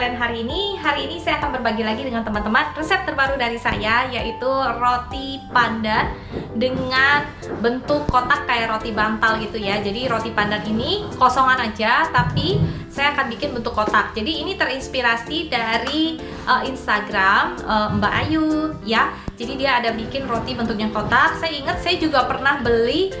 kalian hari ini? Hari ini saya akan berbagi lagi dengan teman-teman resep terbaru dari saya, yaitu roti pandan dengan bentuk kotak kayak roti bantal gitu ya. Jadi roti pandan ini kosongan aja, tapi saya akan bikin bentuk kotak. Jadi ini terinspirasi dari Instagram Mbak Ayu ya. Jadi dia ada bikin roti bentuknya kotak. Saya ingat saya juga pernah beli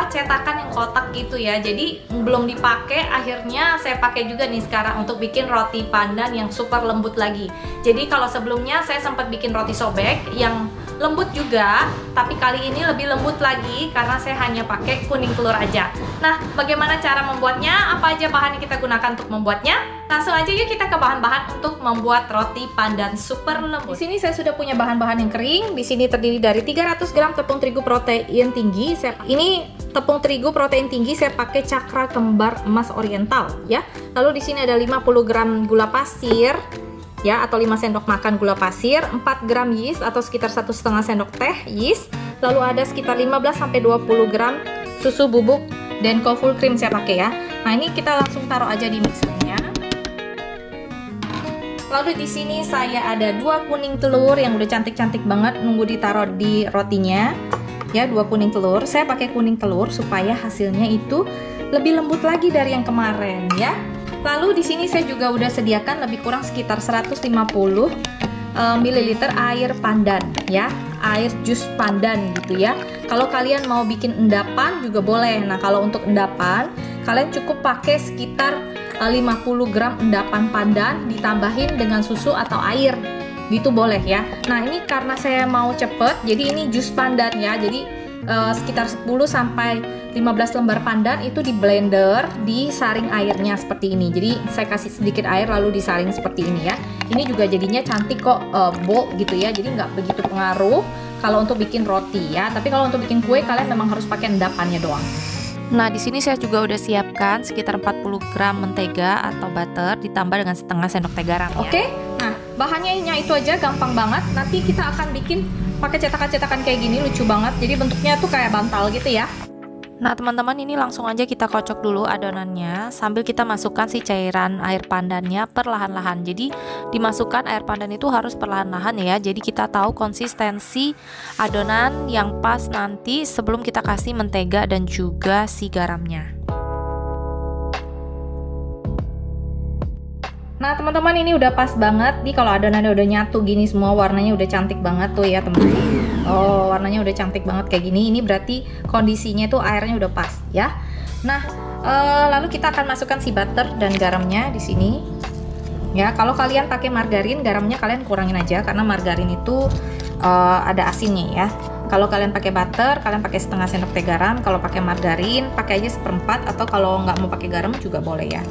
cetakan yang kotak gitu ya. Jadi belum dipakai, akhirnya saya pakai juga nih sekarang untuk bikin roti pandan yang super lembut lagi. Jadi kalau sebelumnya saya sempat bikin roti sobek yang lembut juga, tapi kali ini lebih lembut lagi karena saya hanya pakai kuning telur aja. Nah, bagaimana cara membuatnya? Apa aja bahan yang kita gunakan untuk membuatnya? Langsung aja yuk kita ke bahan-bahan untuk membuat roti pandan super lembut. Di sini saya sudah punya bahan-bahan yang kering. Di sini terdiri dari 300 gram tepung terigu protein tinggi. Ini tepung terigu protein tinggi saya pakai Cakra Kembar Emas Oriental ya. Lalu di sini ada 50 gram gula pasir ya, atau 5 sendok makan gula pasir, 4 gram yeast atau sekitar 1,5 sendok teh yeast. Lalu ada sekitar 15-20 gram susu bubuk Denko full cream saya pakai ya. Nah, ini kita langsung taruh aja di mixernya. Lalu di sini saya ada 2 kuning telur yang udah cantik-cantik banget, nunggu ditaruh di rotinya. Ya, 2 kuning telur. Saya pakai kuning telur supaya hasilnya itu lebih lembut lagi dari yang kemarin ya. Lalu di sini saya juga udah sediakan lebih kurang sekitar 150 ml air pandan ya, air jus pandan gitu ya. Kalau kalian mau bikin endapan juga boleh. Nah, kalau untuk endapan kalian cukup pakai sekitar 50 gram endapan pandan ditambahin dengan susu atau air gitu boleh ya. Nah, ini karena saya mau cepet, jadi ini jus pandan ya. Jadi sekitar 10 sampai 15 lembar pandan itu di blender, disaring airnya seperti ini. Jadi saya kasih sedikit air lalu disaring seperti ini ya. Ini juga jadinya cantik kok, bold gitu ya. Jadi nggak begitu pengaruh kalau untuk bikin roti ya. Tapi kalau untuk bikin kue kalian memang harus pakai endapannya doang. Nah, di sini saya juga udah siapkan sekitar 40 gram mentega atau butter ditambah dengan setengah sendok teh garam ya. Oke. Nah, bahannya itu aja, gampang banget. Nanti kita akan bikin pakai cetakan-cetakan kayak gini, lucu banget. Jadi bentuknya tuh kayak bantal gitu ya. Nah, teman-teman, ini langsung aja kita kocok dulu adonannya sambil kita masukkan si cairan air pandannya perlahan-lahan. Jadi dimasukkan air pandan itu harus perlahan-lahan ya. Jadi kita tahu konsistensi adonan yang pas nanti sebelum kita kasih mentega dan juga si garamnya. Nah, teman-teman, ini udah pas banget nih kalau adonannya udah nyatu gini semua, warnanya udah cantik banget tuh ya, teman-teman. Oh, warnanya udah cantik banget kayak gini. Ini berarti kondisinya tuh airnya udah pas ya. Nah, lalu kita akan masukkan si butter dan garamnya di sini. Ya, kalau kalian pakai margarin, garamnya kalian kurangin aja karena margarin itu ada asinnya ya. Kalau kalian pakai butter, kalian pakai setengah sendok teh garam. Kalau pakai margarin, pakai aja 1/4, atau kalau nggak mau pakai garam juga boleh ya.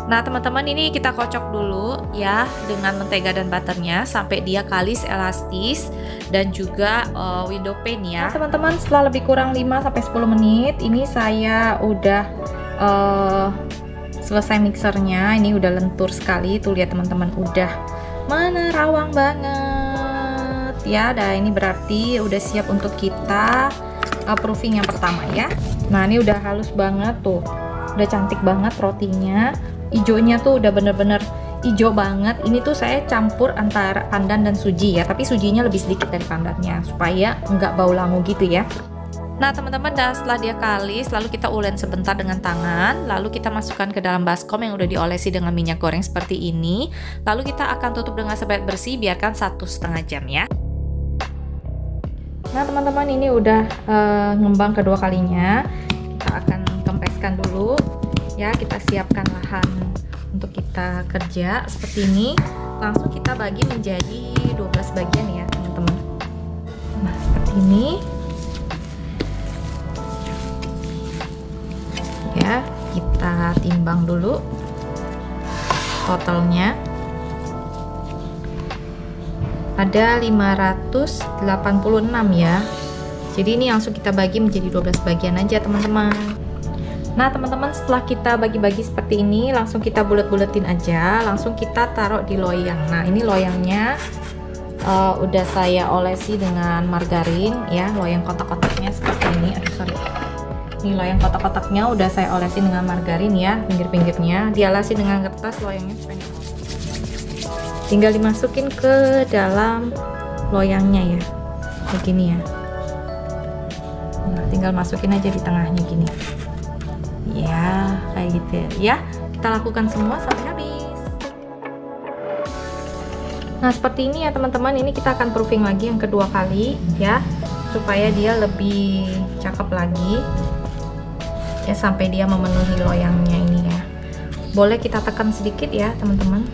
Nah, teman-teman, ini kita kocok dulu ya dengan mentega dan butternya sampai dia kalis, elastis dan juga window pane ya. Nah, teman-teman, setelah lebih kurang 5-10 menit ini saya udah selesai mixernya. Ini udah lentur sekali tuh, lihat teman-teman, udah menerawang banget ya. Dan ini berarti udah siap untuk kita proofing yang pertama ya. Nah, ini udah halus banget tuh, udah cantik banget rotinya. Ijonya tuh udah bener-bener hijau banget. Ini tuh saya campur antara pandan dan suji ya, tapi sujinya lebih sedikit dari pandannya supaya nggak bau langu gitu ya. Nah, teman-teman, setelah dia kalis, lalu kita ulen sebentar dengan tangan, lalu kita masukkan ke dalam baskom yang udah diolesi dengan minyak goreng seperti ini. Lalu kita akan tutup dengan sebaik bersih, biarkan 1,5 jam ya. Nah, teman-teman, ini udah ngembang kedua kalinya. Kita akan kempeskan dulu ya. Kita siapkan lahan untuk kita kerja seperti ini. Langsung kita bagi menjadi 12 bagian ya, teman-teman. Nah, seperti ini ya. Kita timbang dulu totalnya ada 586 ya. Jadi ini langsung kita bagi menjadi 12 bagian aja, teman-teman. Nah, teman-teman, setelah kita bagi-bagi seperti ini, langsung kita bulet-buletin aja, langsung kita taruh di loyang. Nah, ini loyangnya udah saya olesi dengan margarin ya, loyang kotak-kotaknya seperti ini. Aduh, sorry. Ini loyang kotak-kotaknya udah saya olesi dengan margarin ya, pinggir-pinggirnya. Dialasi dengan kertas loyangnya supaya tinggal dimasukin ke dalam loyangnya ya, begini ya. Nah, tinggal masukin aja di tengahnya gini ya, kayak gitu ya. Kita lakukan semua sampai habis. Nah, seperti ini ya teman-teman. Ini kita akan proofing lagi yang kedua kali ya, supaya dia lebih cakep lagi ya, sampai dia memenuhi loyangnya ini ya. Boleh kita tekan sedikit ya teman-teman.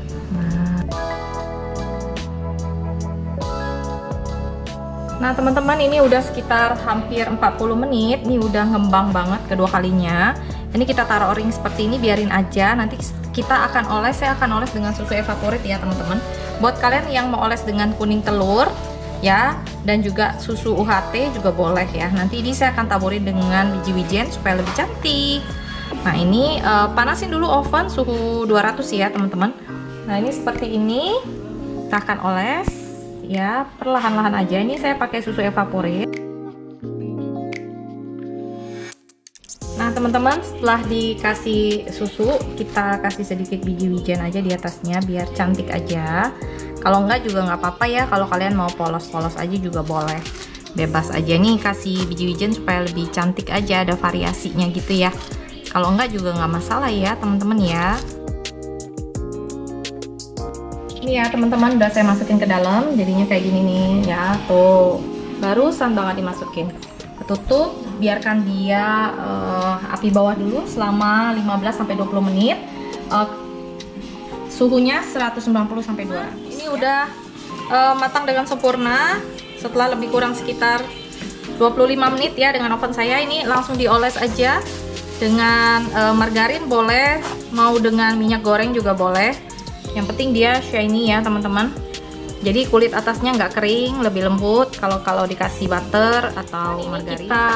Nah teman-teman, ini udah sekitar hampir 40 menit. Ini udah ngembang banget kedua kalinya. Ini kita taruh ring seperti ini, biarin aja. Nanti kita akan oles, saya akan oles dengan susu evaporate ya teman-teman. Buat kalian yang mau oles dengan kuning telur ya, dan juga susu UHT juga boleh ya. Nanti ini saya akan taburin dengan biji wijen supaya lebih cantik. Nah ini panasin dulu oven suhu 200 ya teman-teman. Nah ini seperti ini, kita akan oles ya, perlahan-lahan aja. Ini saya pakai susu evaporate. Nah teman-teman, setelah dikasih susu, kita kasih sedikit biji wijen aja di atasnya biar cantik aja. Kalau enggak juga nggak apa-apa ya, kalau kalian mau polos-polos aja juga boleh, bebas aja. Nih kasih biji wijen supaya lebih cantik aja, ada variasinya gitu ya. Kalau enggak juga nggak masalah ya teman-teman ya. Ini ya teman-teman, udah saya masukin ke dalam, jadinya kayak gini nih ya, tuh barusan banget dimasukin. Tutup, biarkan dia api bawah dulu selama 15-20 menit. Suhunya 190-200. Ini udah matang dengan sempurna setelah lebih kurang sekitar 25 menit ya dengan oven saya. Ini langsung dioles aja dengan margarin boleh, mau dengan minyak goreng juga boleh. Yang penting dia shiny ya teman-teman. Jadi kulit atasnya nggak kering, lebih lembut kalau dikasih butter atau margarin. Kita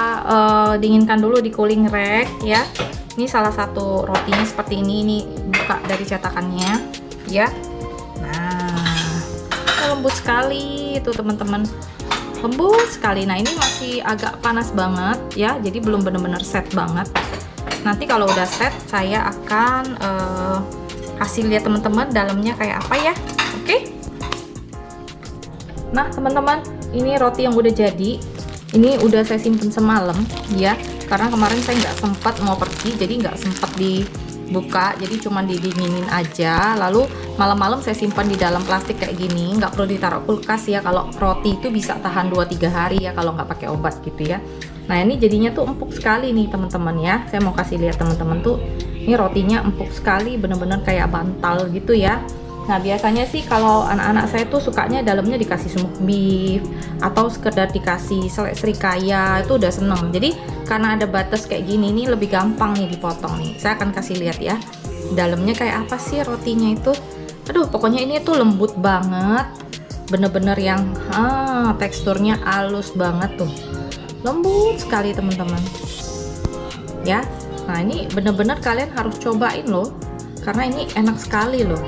dinginkan dulu di cooling rack ya. Ini salah satu rotinya seperti ini buka dari cetakannya ya. Nah, lembut sekali itu teman-teman, lembut sekali. Nah ini masih agak panas banget ya, jadi belum benar-benar set banget. Nanti kalau udah set saya akan kasih lihat teman-teman dalamnya kayak apa ya. Oke. Nah teman-teman, ini roti yang udah jadi. Ini udah saya simpen semalam ya, karena kemarin saya nggak sempat mau pergi, jadi nggak sempat dibuka, jadi cuma didinginin aja. Lalu malam-malam saya simpan di dalam plastik kayak gini, nggak perlu ditaruh kulkas ya. Kalau roti itu bisa tahan 2-3 hari ya kalau nggak pakai obat gitu ya. Nah ini jadinya tuh empuk sekali nih teman-teman ya. Saya mau kasih lihat teman-teman tuh, ini rotinya empuk sekali, bener-bener kayak bantal gitu ya. Nah biasanya sih kalau anak-anak saya tuh sukanya dalamnya dikasih smoked beef atau sekedar dikasih selai serikaya, itu udah seneng. Jadi karena ada batas kayak gini nih lebih gampang nih dipotong nih. Saya akan kasih lihat ya dalamnya kayak apa sih rotinya itu. Aduh pokoknya ini tuh lembut banget, bener-bener yang teksturnya halus banget tuh, lembut sekali teman-teman ya. Nah ini bener-bener kalian harus cobain loh, karena ini enak sekali loh.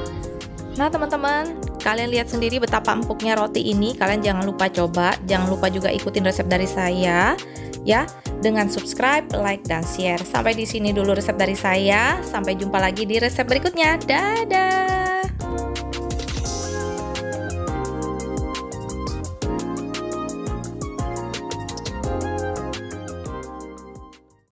Nah teman-teman, kalian lihat sendiri betapa empuknya roti ini. Kalian jangan lupa coba, jangan lupa juga ikutin resep dari saya ya, dengan subscribe, like, dan share. Sampai di sini dulu resep dari saya. Sampai jumpa lagi di resep berikutnya. Dadah.